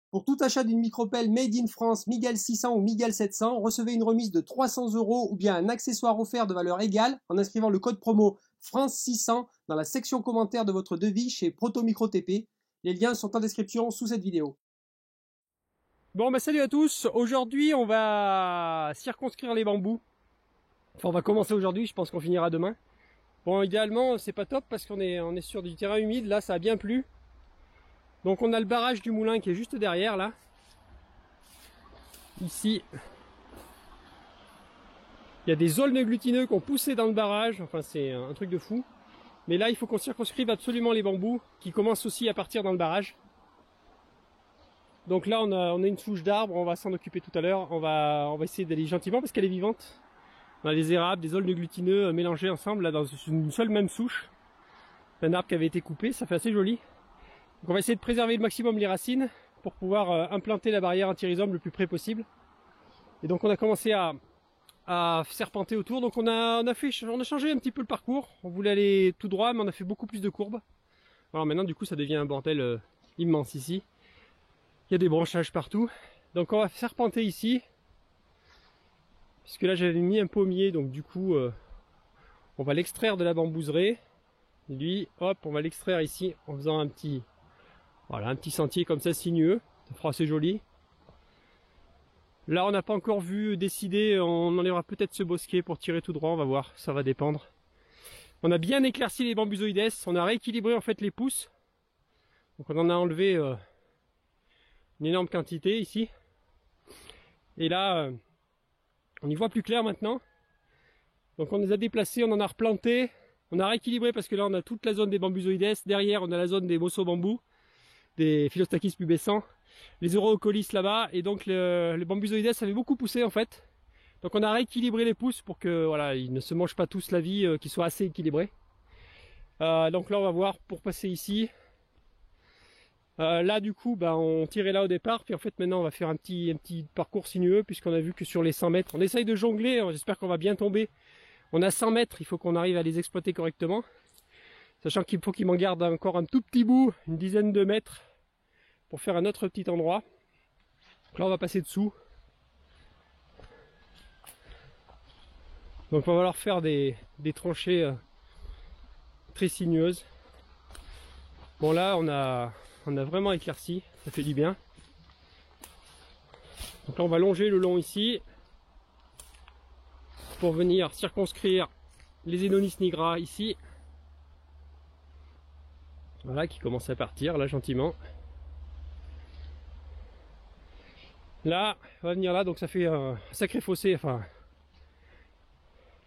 Pour tout achat d'une micropelle Made in France Miguel 600 ou Miguel 700, recevez une remise de 300 € ou bien un accessoire offert de valeur égale en inscrivant le code promo France 600 dans la section commentaire de votre devis chez Proto Micro TP. Les liens sont en description sous cette vidéo. Bon bah salut à tous, aujourd'hui on va circonscrire les bambous. Enfin on va commencer aujourd'hui, je pense qu'on finira demain. Bon idéalement c'est pas top parce qu'on est sur du terrain humide, là ça a bien plu. Donc on a le barrage du moulin qui est juste derrière là. Ici. Il y a des aulnes glutineux qui ont poussé dans le barrage, enfin c'est un truc de fou. Mais là il faut qu'on circonscrive absolument les bambous qui commencent aussi à partir dans le barrage. Donc là on a une souche d'arbre, on va s'en occuper tout à l'heure, on va essayer d'aller gentiment parce qu'elle est vivante. On a des érables, des aulnes glutineux mélangés ensemble là dans une seule même souche. Un arbre qui avait été coupé, ça fait assez joli. Donc on va essayer de préserver le maximum les racines pour pouvoir implanter la barrière anti-rhizome le plus près possible. Et donc on a commencé à serpenter autour, donc on a changé un petit peu le parcours. On voulait aller tout droit mais on a fait beaucoup plus de courbes. Alors maintenant du coup ça devient un bordel immense ici. Il y a des branchages partout. Donc on va serpenter ici. Puisque là j'avais mis un pommier, donc du coup on va l'extraire de la bambouseraie. Lui, hop, on va l'extraire ici en faisant un petit sentier comme ça sinueux. Ça fera assez joli. Là on n'a pas encore vu décider, on enlèvera peut-être ce bosquet pour tirer tout droit, on va voir, ça va dépendre. On a bien éclairci les bambusoïdes, on a rééquilibré en fait les pousses. Donc on en a enlevé une énorme quantité ici. Et là, on y voit plus clair maintenant. Donc on les a déplacés, on en a replanté. On a rééquilibré parce que là on a toute la zone des bambusoïdes. Derrière on a la zone des mosso bambous, des Philostachys pubescents, les Eurocolis là-bas. Et donc les bambusoïdes avaient beaucoup poussé en fait. Donc on a rééquilibré les pousses pour que voilà, ils ne se mangent pas tous la vie, qu'ils soient assez équilibrés. Donc là on va voir pour passer ici. Là du coup bah, on tirait là au départ, puis en fait maintenant on va faire un petit parcours sinueux puisqu'on a vu que sur les 100 mètres, on essaye de jongler, j'espère qu'on va bien tomber. On a 100 mètres, il faut qu'on arrive à les exploiter correctement. Sachant qu'il faut qu'il m'en garde encore un tout petit bout, une dizaine de mètres, pour faire un autre petit endroit. Donc là on va passer dessous. Donc on va falloir faire des tranchées très sinueuses. Bon là on a vraiment éclairci, ça fait du bien. Donc là on va longer le long ici pour venir circonscrire les Enonis nigra ici. Voilà qui commence à partir là gentiment. Là on va venir là, donc ça fait un sacré fossé, enfin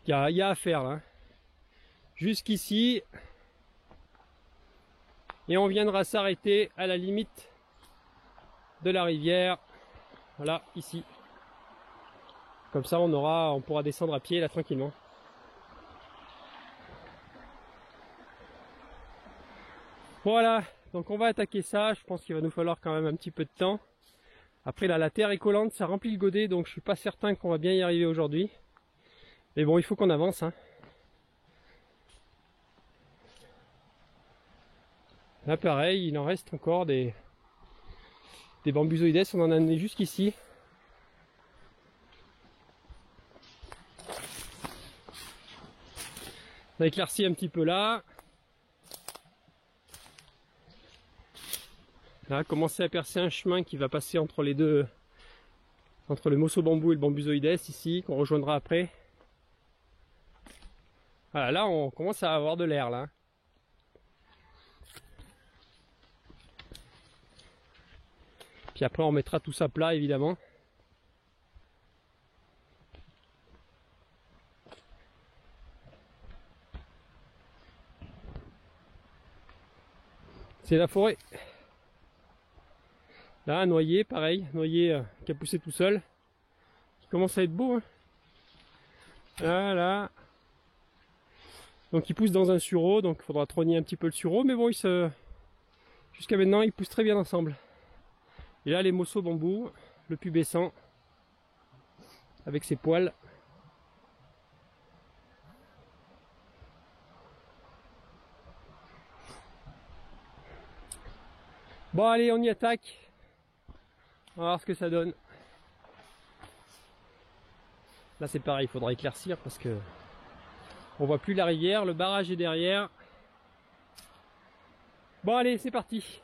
il y a à faire là. Jusqu'ici. Et on viendra s'arrêter à la limite de la rivière. Voilà, ici. Comme ça on pourra descendre à pied là tranquillement. Voilà, donc on va attaquer ça. Je pense qu'il va nous falloir quand même un petit peu de temps. Après là la terre est collante, ça remplit le godet, donc je suis pas certain qu'on va bien y arriver aujourd'hui. Mais bon, il faut qu'on avance, hein. Là pareil, il en reste encore des bambusoïdes, on en a amené jusqu'ici. On a éclairci un petit peu là. Là, commencer à percer un chemin qui va passer entre les deux, entre le mosso bambou et le bambusoïdes ici, qu'on rejoindra après. Voilà, là on commence à avoir de l'air là. Puis après on mettra tout ça plat évidemment. C'est la forêt. Là un noyer pareil, noyer qui a poussé tout seul. Qui commence à être beau, hein. Voilà. Donc il pousse dans un sureau, donc il faudra trogner un petit peu le sureau, mais bon jusqu'à maintenant ils poussent très bien ensemble. Et là les mosso bambous, le pubescent avec ses poils. Bon allez, on y attaque. On va voir ce que ça donne. Là c'est pareil, il faudra éclaircir parce que on voit plus la rivière, le barrage est derrière. Bon allez, c'est parti.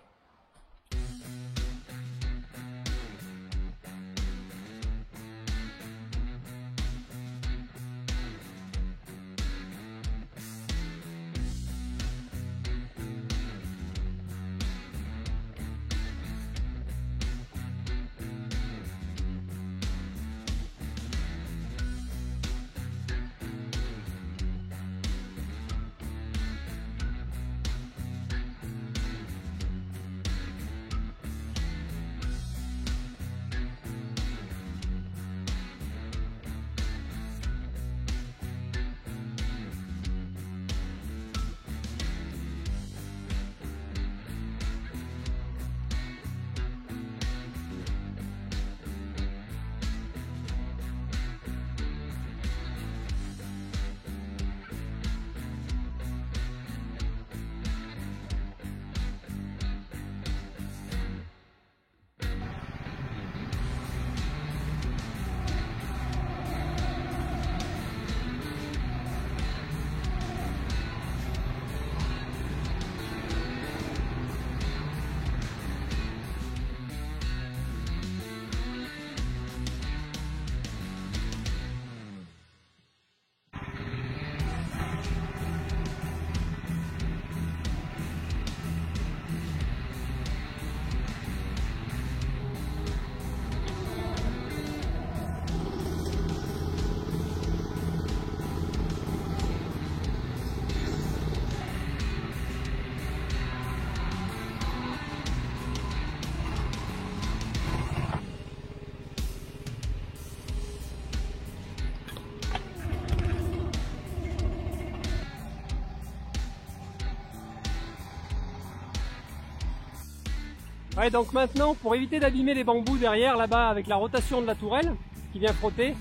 Ouais, donc maintenant, pour éviter d'abîmer les bambous derrière, là-bas, avec la rotation de la tourelle qui vient frotter,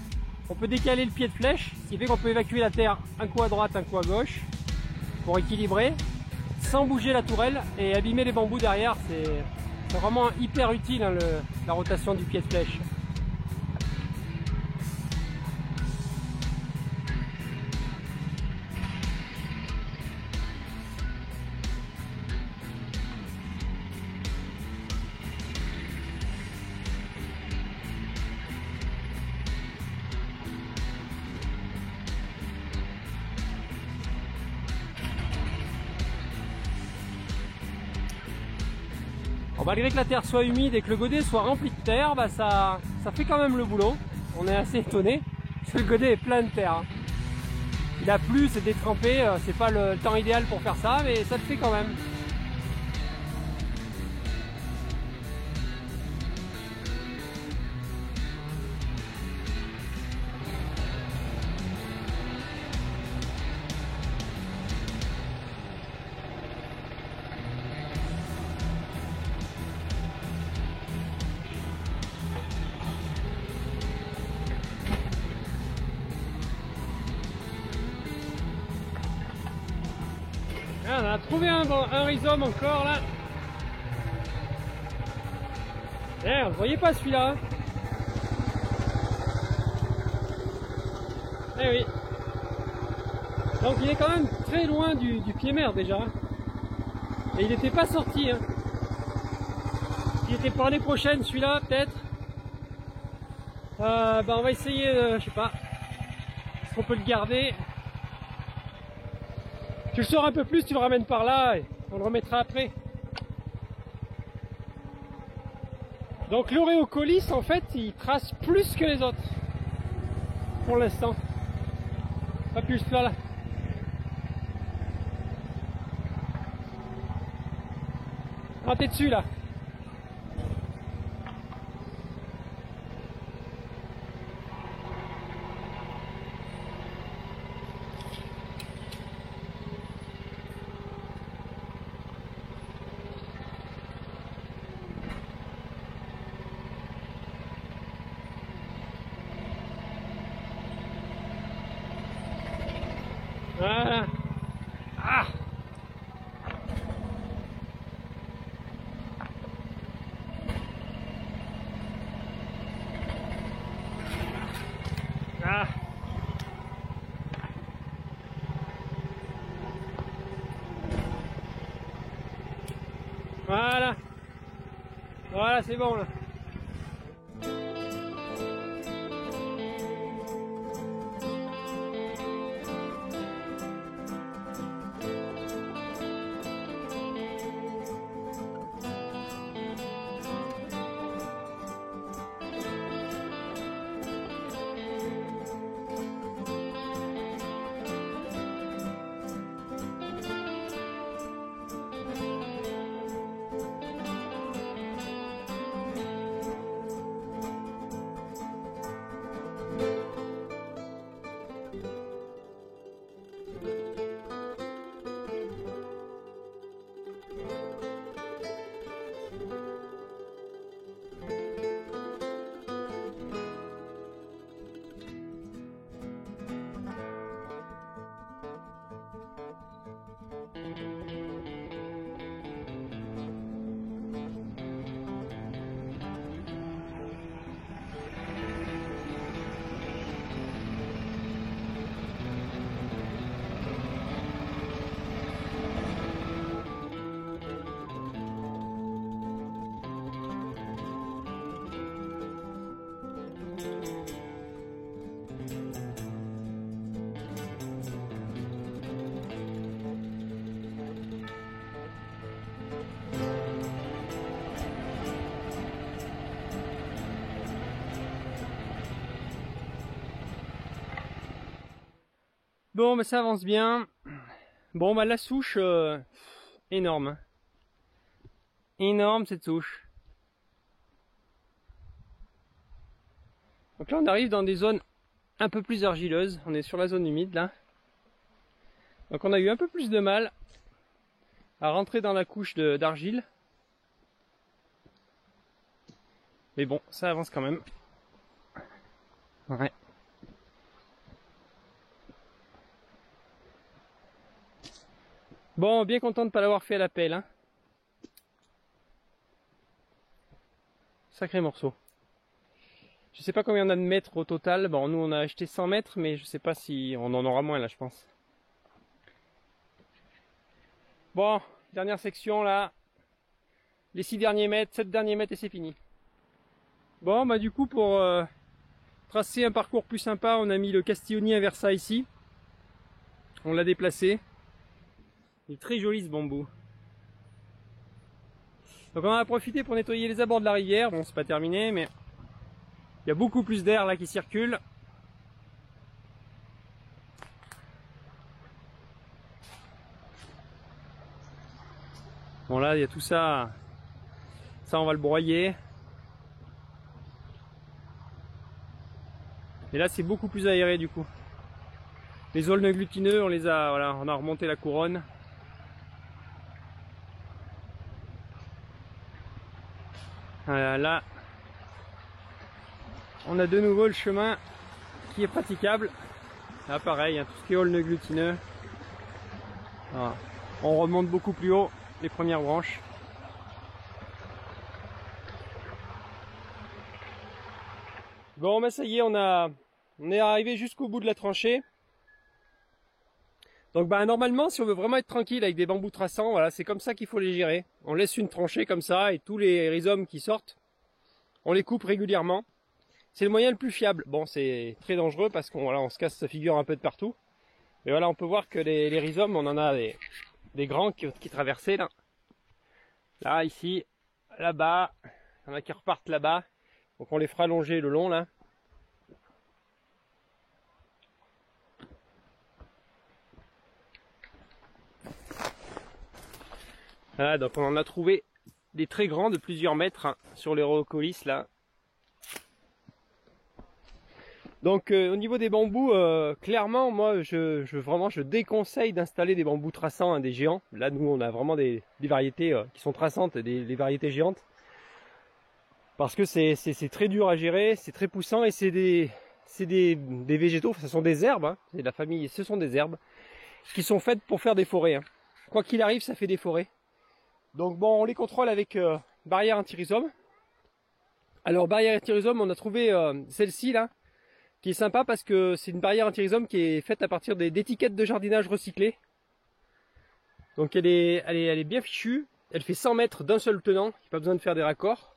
on peut décaler le pied de flèche, ce qui fait qu'on peut évacuer la terre un coup à droite, un coup à gauche, pour équilibrer, sans bouger la tourelle et abîmer les bambous derrière. C'est vraiment hyper utile, hein, la rotation du pied de flèche. Malgré que la terre soit humide et que le godet soit rempli de terre, bah ça fait quand même le boulot. On est assez étonné parce que le godet est plein de terre. Il a plu, c'est détrempé, c'est pas le temps idéal pour faire ça, mais ça le fait quand même. Ah, on a trouvé un rhizome encore là. Eh, vous voyez pas celui-là, hein? Eh oui. Donc il est quand même très loin du pied-mer déjà. Et il n'était pas sorti, hein. Il était pour l'année prochaine celui-là peut-être. Bah on va essayer, je sais pas, est-ce qu'on peut le garder? Tu le sors un peu plus, tu le ramènes par là et on le remettra après. Donc l'Oréocolis en fait il trace plus que les autres pour l'instant. Pas plus là. Ah, t'es dessus là. Voilà. Ah. Voilà, c'est bon là. Bon, bah ça avance bien. Bon, bah la souche, énorme. Énorme cette souche. Donc là, on arrive dans des zones un peu plus argileuses. On est sur la zone humide là. Donc on a eu un peu plus de mal à rentrer dans la couche d'argile. Mais bon, ça avance quand même. Ouais. Bon, bien content de ne pas l'avoir fait à la pelle, hein. Sacré morceau. Je sais pas combien on a de mètres au total. Bon, nous on a acheté 100 mètres, mais je sais pas si on en aura moins là, je pense. Bon, dernière section là. Les 6 derniers mètres, 7 derniers mètres et c'est fini. Bon, bah du coup pour tracer un parcours plus sympa, on a mis le Castillonnier inversa ici. On l'a déplacé. Il est très joli ce bambou. Donc on en a profité pour nettoyer les abords de la rivière. Bon, c'est pas terminé, mais il y a beaucoup plus d'air là qui circule. Bon là, il y a tout ça. Ça, on va le broyer. Et là, c'est beaucoup plus aéré du coup. Les aulnes glutineux, on les a, voilà, on a remonté la couronne. Voilà, là, on a de nouveau le chemin qui est praticable. Là, pareil, hein, tout ce qui est aulnes glutineux. Voilà. On remonte beaucoup plus haut les premières branches. Bon, ben ça y est, on est arrivé jusqu'au bout de la tranchée. Donc bah normalement, si on veut vraiment être tranquille avec des bambous traçants, voilà, c'est comme ça qu'il faut les gérer. On laisse une tranchée comme ça et tous les rhizomes qui sortent, on les coupe régulièrement. C'est le moyen le plus fiable. Bon, c'est très dangereux parce qu'on voilà, on se casse sa figure un peu de partout. Mais voilà, on peut voir que les rhizomes, on en a des grands qui traversaient là. Là, ici, là-bas, il y en a qui repartent là-bas. Donc on les fera longer le long là. Voilà, donc on en a trouvé des très grands de plusieurs mètres hein, sur les Rhocolis là. Donc au niveau des bambous, clairement moi je déconseille d'installer des bambous traçants, hein, des géants. Là nous on a vraiment des variétés qui sont traçantes, des variétés géantes. Parce que c'est très dur à gérer, c'est très poussant et c'est des végétaux, ce sont des herbes, hein, c'est de la famille, ce sont des herbes qui sont faites pour faire des forêts. Hein. Quoi qu'il arrive, ça fait des forêts. Donc bon, on les contrôle avec barrière anti-rhizome. Alors barrière anti-rhizome, on a trouvé celle-ci là, qui est sympa parce que c'est une barrière anti-rhizome qui est faite à partir d'étiquettes de jardinage recyclées. Donc elle est bien fichue, elle fait 100 mètres d'un seul tenant, il n'y a pas besoin de faire des raccords.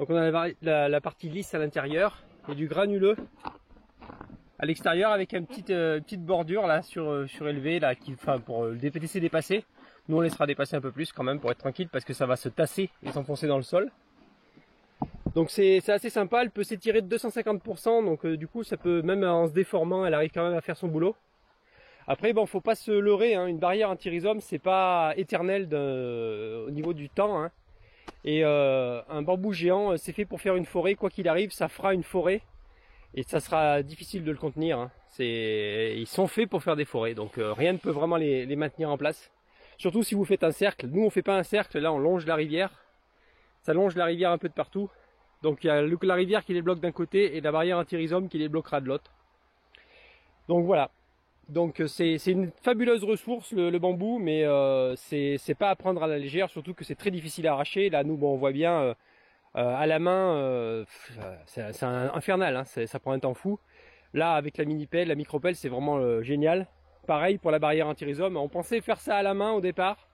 Donc on a la partie lisse à l'intérieur et du granuleux à l'extérieur avec une petite bordure là surélevée là pour le laisser dépasser. Nous on laissera dépasser un peu plus quand même pour être tranquille parce que ça va se tasser et s'enfoncer dans le sol. Donc c'est assez sympa, elle peut s'étirer de 250%, donc du coup ça peut, même en se déformant, elle arrive quand même à faire son boulot. Après bon, faut pas se leurrer, hein, une barrière anti-rhizome c'est pas éternel au niveau du temps, hein. Et un bambou géant c'est fait pour faire une forêt, quoi qu'il arrive ça fera une forêt et ça sera difficile de le contenir, hein. Ils sont faits pour faire des forêts, donc rien ne peut vraiment les maintenir en place. Surtout si vous faites un cercle, nous on fait pas un cercle, là on longe la rivière, ça longe la rivière un peu de partout. Donc il y a la rivière qui les bloque d'un côté et la barrière anti-rhizome qui les bloquera de l'autre. Donc voilà. Donc c'est une fabuleuse ressource le bambou, mais c'est pas à prendre à la légère, surtout que c'est très difficile à arracher. Là nous bon, on voit bien à la main, c'est infernal, hein, ça prend un temps fou. Là avec la mini-pelle, la micro-pelle c'est vraiment génial. Pareil pour la barrière anti-rhizome, on pensait faire ça à la main au départ.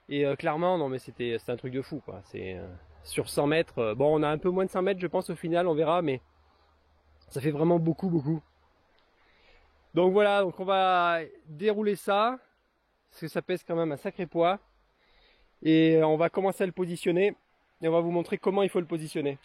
Et clairement non mais c'était un truc de fou quoi. Sur 100 mètres, bon on a un peu moins de 100 mètres je pense au final, on verra, mais ça fait vraiment beaucoup. Donc voilà, donc on va dérouler ça, parce que ça pèse quand même un sacré poids, et on va commencer à le positionner, et on va vous montrer comment il faut le positionner.